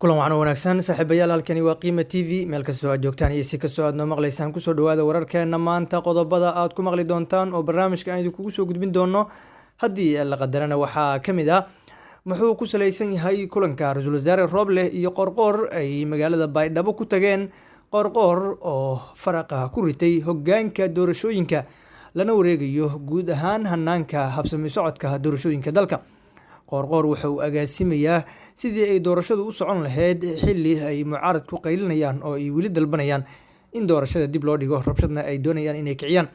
kulan wacan wanaagsan saaxiibayaal halkani waa qiima t v meel kastoo aad joogtaan iyo si kastoo aad noo maqlaysaan kusoo dhawaada wararkeena maanta qodobada aad ku maqli doontaan oo barnaamijka aan idinkugu soo gudbin doono haddii la qadarana waxaa ka mid ah muxuu ku salaysan yahay kulanka ra-iisul wasaare Roble iyo Qorqor ay magaalada Baydhabo ku tageen. Qorqor oo faraqa ku ritay hoggaanka doorashooyinka lana wareegayo guud ahaan hanaanka habsami socodka doorashooyinka dalka. Qorqor wuxuu agaasimayaa sidii ay doorashadu u socon lahayd xilli ay mucaarad ku qaylinayaan oo ay weli dalbanayaan in doorashada dib loo dhigo, rabshadna ay doonayaan inay kiciyaan.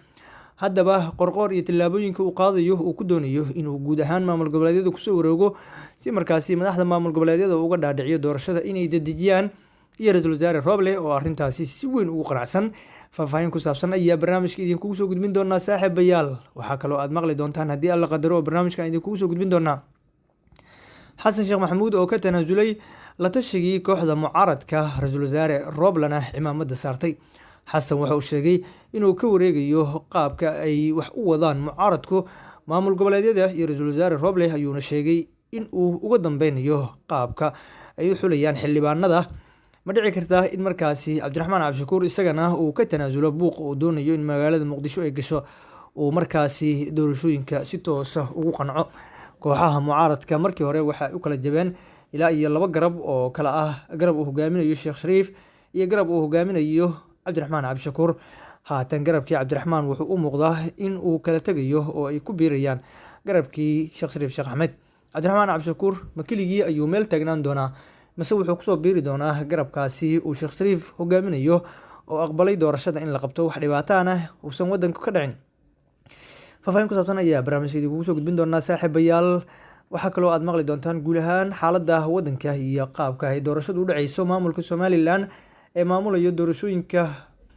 Haddaba Qorqor iyo tillaabooyinka uu qaadayo uu ku doonayo inuu guud ahaan maamul goboleedyada kusoo wareego si markaasi madaxda maamul goboleedyada uga dhaadhiciyo doorashada inay dedejiyaan, iyo ra-iisul wasaare Roble oo arrintaasi si weyn ugu qanacsan. Faahfaahin ku saabsan ayaa barnaamijka idinkugu soo gudbin doonaa saaxiibayaal. Waxaa kaloo aad maqli doontaan haddii alla qadaro oo barnaamijka idinkugu soo gudbin doonaa xasan sheekh maxamuud oo ka tanaasulay la tashigii kooxda mucaaradka ra-iisul wasaare Roblena cimaamada saartay. xasan waxa uu sheegay inuu ka wareegayo qaabka ay wax u wadaan mucaaradku maamul goboleedyada iyo ra-iisul wasaare Roble ayuuna sheegay in uu uga dambeynayo qaabka ay u xulayaan xildhibaanada. Ma dhici kartaa in markaasi Cabdiraxmaan Cabdishakuur isagana uu ka tanaasulo buuq uu doonayo in magaalada Muqdisho ay gasho uu markaasi doorashooyinka si toos ah ugu qanco? Kooxaha mucaaradka markii hore waxay u kala jabeen ilaa iyo laba garab oo kala ah garab uu hogaaminayo Sheekh Shariif iyo garab uu hogaaminayo Cabdiraxmaan Cabdishakuur. Haatan garabkii Cabdiraxmaan wuxuu u muuqdaa in uu kala tegayo oo ay ku biirayaan garabkii Sheekh Shariif Sheekh Axmed. Cabdiraxmaan Cabdishakuur ma keligii ayuu meel taagnaan doonaa mase wuxuu kusoo biiri doonaa garabkaasi uu Sheekh Shariif hogaaminayo oo aqbalay doorashada in la qabto wax dhibaatana uusan wadanka ka dhicin? Faahfaahin ku saabsan ayaa barnaamijka idinkugu soo gudbin doonaa saaxiibayaal. Waxaa kaloo aad maqli doontaan guud ahaan xaaladda wadanka iyo qaabka ay doorashadu u dhaceyso. Maamulka Somaliland ee maamulayo doorashooyinka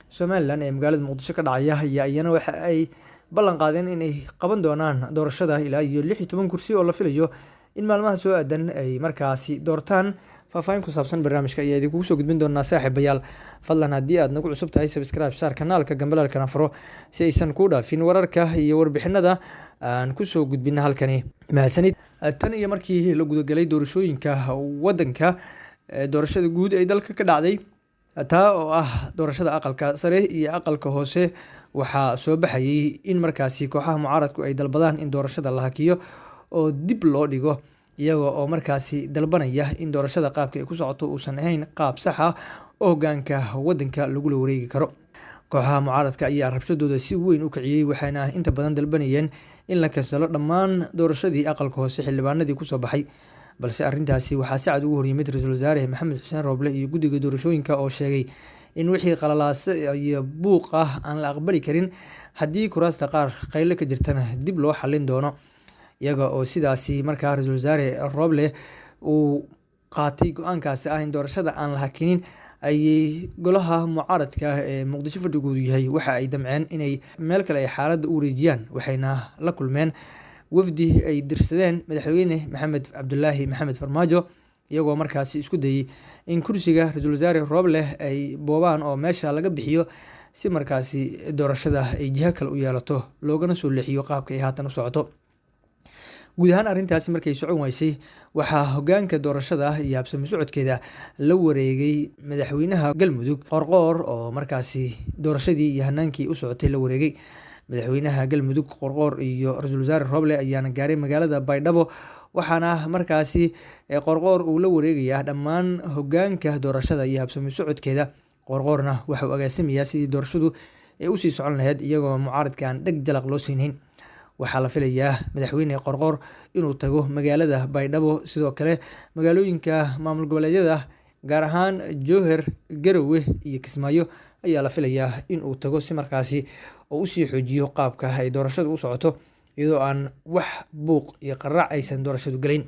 Somaliland ee magaalada Muqdisho ka dhacaya ayaa iyana waxa ay ballan qaadeen inay qaban doonaan doorashada ilaa iyo 16 kursi oo la filayo in maalmaha soo aadan ay markaasi doortaan. Faahfaahin ku saabsan barnaamijka ayaa idinkugu soo gudbin doonaa saaxiibayaal. Fadlan haddii aad nagu cusub tahay subscribe saar kanaalka gambalaalkana furo si aysan ku dhaafin wararka iyo warbixinada aan ku soo gudbin halkani. Mahadsanid. Tan iyo markii la gudagalay doorashooyinka wadanka, doorashada guud ee dalka ka dhacday taa oo ah doorashada aqalka sare iyo aqalka hoose, waxaa soo baxayay in markaasi kooxaha mucaaradku ay dalbadaan in doorashada la hakiyo oo dib loo dhigo, iyaga oo markaasi dalbanaya in doorashada qaabka ay ku socoto uusan ahayn qaab sax ah oo hoggaanka wadanka lagula wareegi karo. Kooxaha mucaaradka ayaa rabshadooda si weyn u kiciyay, waxayna inta badan dalbanayeen in la kansalo dhammaan doorashadii aqalka hoose xildhibaanadii kusoo baxay. Balse arrintaasi waxaa si cad ugu horyimid ra-iisul wasaare Maxamed Xuseen Roble iyo guddiga doorashooyinka oo sheegay in wixii qalalaase iyo buuq ah aan la aqbali karin, haddii kuraasta qaar qaylo ka jirtana dib loo xallin doono. Iyaga oo sidaasi markaa ra-iisul wasaare Roble uu qaatay go-aankaasi ah in doorashada aan la hakinin, ayay golaha mucaaradka ee Muqdisho fadhigoodu yahay waxa ay damceen inay meel kale ay xaaladda u wareejiyaan, waxayna la kulmeen wafdi ay dirsadeen madaxweyne Maxamed Cabdulaahi Maxamed Farmaajo, iyagoo markaasi isku dayay in kursiga ra-iisul wasaare Roble ay boobaan oo meesha laga bixiyo si markaasi doorashada ay jiha kale u yeelato loogana soo leexiyo qaabka ay haatan u socoto. Guud ahaan arrintaasi markay socon weysay, waxaa hoggaanka doorashada iyo habsami socodkeeda la wareegay madaxweynaha Galmudug Qorqor oo markaasi doorashadii iyo hanaankii u socotay la wareegay. Madaxweynaha Galmudug Qorqor iyo ra-iisul wasaare Roble ayaana gaaray magaalada Baydhabo, waxaana markaasi Qorqor uu la wareegayaa dhammaan hoggaanka doorashada iyo habsami socodkeeda. Qorqorna waxa uu agaasimayaa sidii doorashadu ay u sii socon lahayd iyagoo mucaaradka aan dheg jalaq loo siinin. Waxaa la filayaa madaxweyne Qorqor inuu tago magaalada Baydhabo, sidoo kale magaalooyinka maamul goboleedyada gaar ahaan Jowhar, Garowe iyo Kismaayo ayaa la filayaa in uu tago si markaasi oo u sii xoojiyo qaabka ay doorashadu u socoto iyadoo aan wax buuq iyo qaraac aysan doorashadu galin.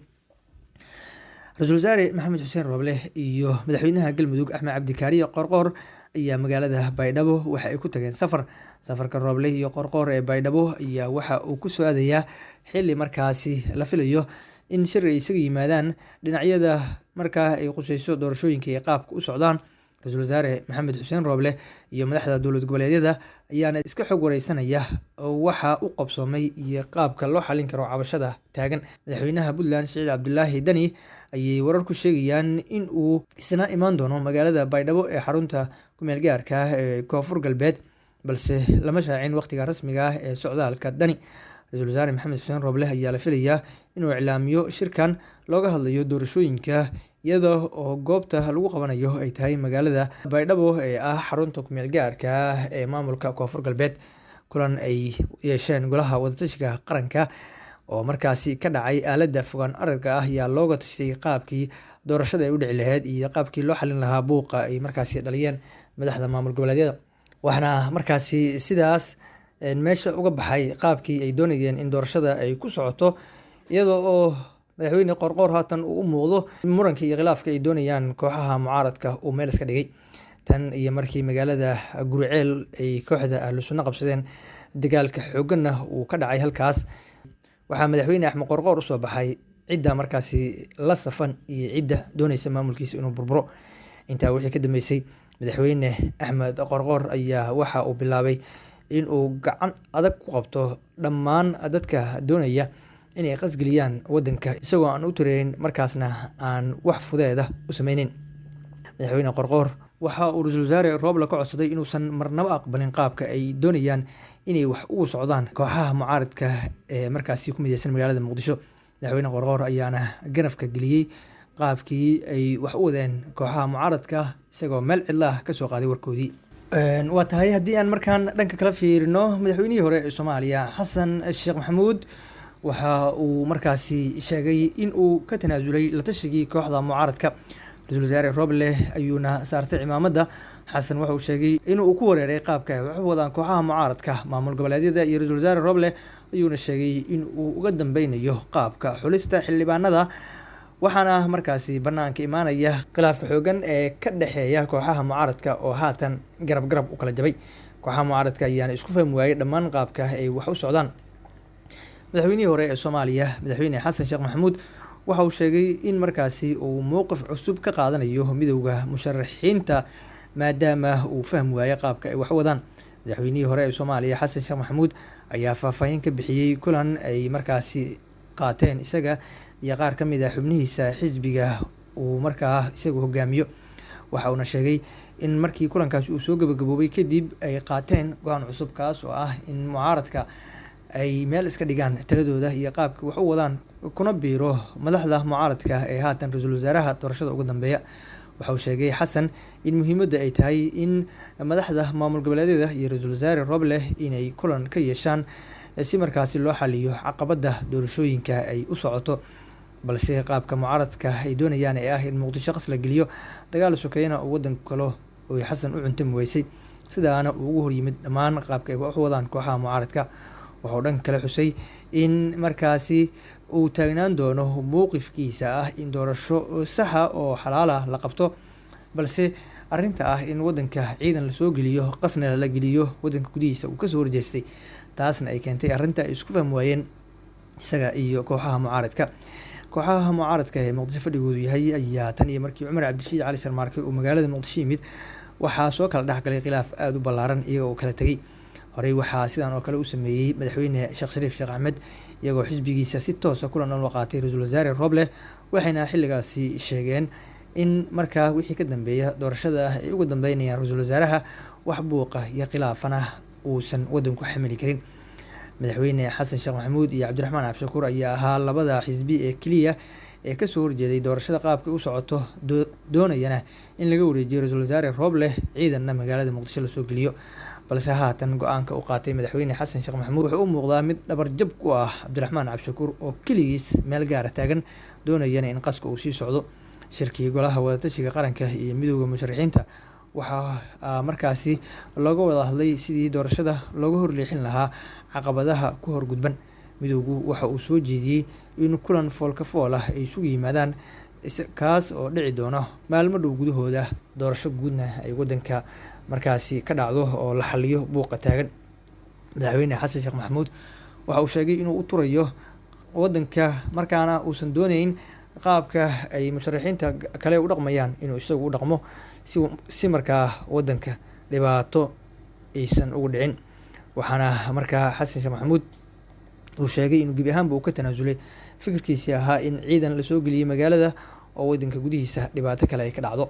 ra-iisul wasaare Maxamed Xuseen Roble iyo madaxweynaha Galmudug Axmed Cabdikaariye Qorqor ayaa magaalada Baydhabo waxa ay ku tageen safarka Roble iyo Qorqor ee Baydhabo ayaa waxa uu ku soo aadayaa xilli markaasi la filayo in shir ay isaga yimaadaan dhinacyada markaa ay qusayso doorashooyinka iyo qaabka u socdaan. ra-iisul wasaare Maxamed Xuseen Roble iyo madaxda dowlad goboleedyada ayaana iska xog wareysanaya waxa u qabsoomay iyo qaabka loo xalin karo cabashada taagan. Madaxweynaha Puntland Siciid Cabdulaahi Dani ayay wararku sheegayaan in uu isna imaan doono magaalada Baydhabo ee xarunta kumeel gaarka ah ee Koonfur Galbeed, balse lama shaacin waqtiga rasmiga ah ee socdaalka Dani. Ra-iisul wasaare Maxamed Xuseen Roble ayaa la filayaa inuu iclaamiyo shirkan looga hadlayo doorashooyinka, iyada oo goobta lagu qabanayo ay tahay magaalada Baydhabo ee ah xarunta kumeel gaarka ah ee maamulka Koonfur Galbeed. Kulan ay yeesheen golaha wadatashiga qaranka oo markaasi ka dhacay aaladda fogaan aragga ah ayaa looga tashtay qaabkii doorashada ay u dhici lahayd iyo qaabkii loo xalin lahaa buuqa ay markaasi dhaliyeen madaxda maamul goboleedyada. Waxaana markaasi sidaas meesha uga baxay qaabkii ay doonayeen in doorashada ay ku socoto, iyada oo madaxweyne Qoorqoor haatan uu u muuqdo muranka iyo khilaafka ay doonayaan kooxaha mucaaradka uu meel iska dhigay. Tan iyo markii magaalada Guriceel ay kooxda Ahlu Sunna qabsadeen, dagaalka xoogganna uu ka dhacay halkaas, waxaa madaxweyne Axmed Qoorqoor usoo baxay cidda markaasi la safan iyo cidda doonaysa maamulkiisa inuu burburo. Intaa wixii ka dambeysay, madaxweyne Axmed Qoorqoor ayaa waxa uu bilaabay in uu gacan adag ku qabto dhammaan dadka doonaya inay qasgeliyaan waddanka, isagoo aan u tireerin markaasna aan wax fudeeda u sameynin. Madaxweyne Qoorqoor waxa uu ra-iisul wasaare Roble ka codsaday inuusan marnaba aqbalin qaabka ay doonayaan inay wax ugu socdaan kooxaha mucaaradka ee markaasi ku mideysan magaalada Muqdisho. Madaxweyne Qoorqoor ayaana ganafka geliyey qaabkii ay wax u wadeen kooxaha mucaaradka, isagoo meel cidla ah kasoo qaaday warkoodii. Waa tahay haddii aan markaan dhanka kala fiirino, madaxweynihii hore ee Soomaaliya Xasan Sheekh Maxamuud waxa uu markaasi sheegay in uu ka tanaasulay la tashigii kooxda mucaaradka. Ra-iisul wasaare Roble ayuuna saartay cimaamada. Xasan waxa uu sheegay in uu ku wareeray qaabka ay wax u wadaan kooxaha mucaaradka maamul goboleedyada, iyo ra-iisul wasaare Roble ayuuna sheegay in uu uga dambeynayo qaabka xulista xildhibaanada, waxaana markaasi banaanka imaanaya khilaafka xooggan ee ka dhexeeya kooxaha mucaaradka oo haatan garab u kala jabay. Kooxaha mucaaradka ayaana isku fahmi waayay dhammaan qaabka ay wax u socdaan. Madaxweynihii hore ee Soomaaliya madaxweyne Xasan Sheekh Maxamuud waxa uu sheegay in markaasi uu mowqif cusub ka qaadanayo midowda musharaxiinta maadaama uu fahmi waayay qaabka ay wax u wadaan. Madaxweynihii hore ee Soomaaliya Xasan Sheekh Maxamuud ayaa faahfaahin ka bixiyey kulan ay markaasi qaateen isaga iyo qaar ka mid ah xubnihiisa xisbiga uu markaa isagu hogaamiyo. Waxa uuna sheegay in markii kulankaasi uu soo gabagaboobay kadib ay qaateen go'aan cusub, kaas oo ah in mucaaradka ay meel iska dhigaan taladooda iyo qaabka wax u wadaan, kuna biiro madaxda mucaaradka ee haatan ra-iisul wasaaraha doorashada ugu dambeeya. Waxa uu sheegay Xasan in muhiimadda ay tahay in madaxda maamul goboleedyada iyo ra-iisul wasaare Roble inay kulan ka yeeshaan si markaasi loo xaliyo caqabadda doorashooyinka ay u socoto, balse qaabka mucaaradka ay doonayaan ee ah in Muqdisho qas la geliyo, dagaal sokeeyana oo waddanka kale oo Xasan u cuntami weysay, sidaana uu ugu horyimid dhammaan qaabka ay wax u wadaan kooxaha mucaaradka. Waxa uu dhanka kale xusay in markaasi uu taagnaan doono mowqifkiisa ah in doorasho saxa oo xalaal ah la qabto, balse arrinta ah in waddanka ciidan lasoo geliyo, qasna la geliyo waddanka gudihiisa uu kasoo horjeestay, taasna ay keentay arrinta ay isku fahmi waayeen isaga iyo kooxaha mucaaradka. Kooxaha mucaaradka ee Muqdisho fadhigoodu yahay ayaa tan iyo markii Cumar Cabdirashiid Cali Sharmaarke uu magaalada Muqdisho yimid waxaa soo kala dhexgalay khilaaf aad u ballaaran iyaga oo kala tegay. Horey waxaa sidan oo kale u sameeyey madaxweyne Sheekh Shariif Sheekh Axmed, iyagoo xisbigiisa si toos ah kulan ula qaatay ra-iisul wasaare Roble, waxayna xilligaasi sheegeen in markaa wixii ka dambeeya doorashada ay uga dambeynayaan ra-iisul wasaaraha, wax buuqa iyo khilaafana uusan waddanku xamili karin. Madaxweyne Xasan Sheekh Maxamuud iyo Cabdiraxmaan Cabdishakuur ayaa ahaa labada xisbi ee keliya ee kasoo horjeeday doorashada qaabka u socoto, doonayana in laga wareejiyo ra-iisul wasaare Roble, ciidanna magaalada Muqdisho lasoo geliyo. Balse haatan go-aanka uu qaatay madaxweyne Xasan Sheekh Maxamuud wuxuu u muuqdaa mid dhabar jab ku ah Cabdiraxmaan Cabdishakuur oo keligiis meel gaara taagan, doonayana in qaska uu sii socdo. Shirkii golaha wadatashiga qaranka iyo midowda musharaxiinta waxaa markaasi looga wada hadlay sidii doorashada looga horleexin lahaa caqabadaha ku horgudban. Midowgu waxa uu soo jeediyey in kulan foolka fool ah ay isugu yimaadaan, kaas oo dhici doono maalmo dhow gudahooda, doorasho guudna ay waddanka markaasi ka dhacdo oo la xaliyo buuqa taagan. Madaxweyne Xasan Sheekh Maxamuud waxa uu sheegay inuu u turayo waddanka, markaana uusan dooneyn qaabka ay musharaxiinta kale u dhaqmayaan inuu isagu u dhaqmo, si markaa waddanka dhibaato aysan ugu dhicin. Waxaana markaa Xasan Sheekh Maxamuud uu sheegay inuu gebi ahaanba uu ka tanaasulay fikirkiisii ahaa in ciidan lasoo geliyey magaalada oo wadanka gudihiisa dhibaato kale ay ka dhacdo.